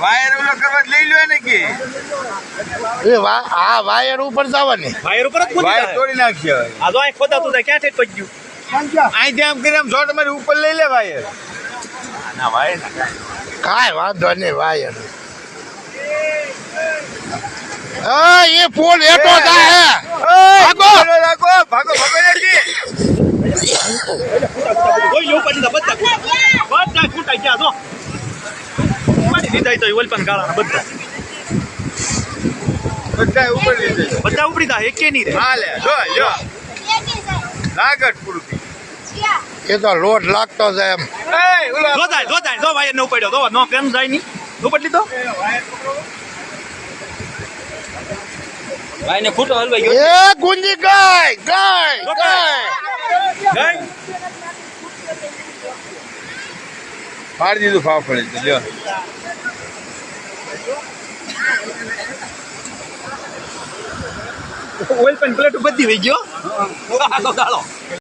Wire ઓલો કરવા લઈ લો ને કે આ વાયર ઉપર જવાની વાયર ઉપર જ ખોદી વાયર જાય. તોડી નાખશે હવે આ જો અહીં ખોદાતું જાય ક્યાં ઠેક પડી ગયું. અહીંથી આમ કરી આમ જો તમારી ઉપર લઈ લે વાયર ના વાયર ના કાંઈ વાંધો નહીં વાયર એ પોલ હેઠો જાય ભાગો ભાગો ભાગો ભાગો નથી કોઈ યો પડી બધા ખૂટા ગયા જો પાડી દીધા તો ઓલ પણ ગાળાના બધા બધા ઉપર લીધે બધા ઉપડી તા એકે નહીં રે. હા લે જો જો લાગત પૂરું એ તો લોટ લાગતો છે એમ જો જાય જો વાયર ને ઉપાડ્યો જો નો કેમ જાય ની ઉપડી લીધો ભાઈ ને ખૂટો હલવાઈ ગયો. એ ગુંજી ગાય ફાડી દીધું ફાવ પડે છે લ્યો ઓઇલ પેન પ્લેટ બધી વહી ગયો. ગાળો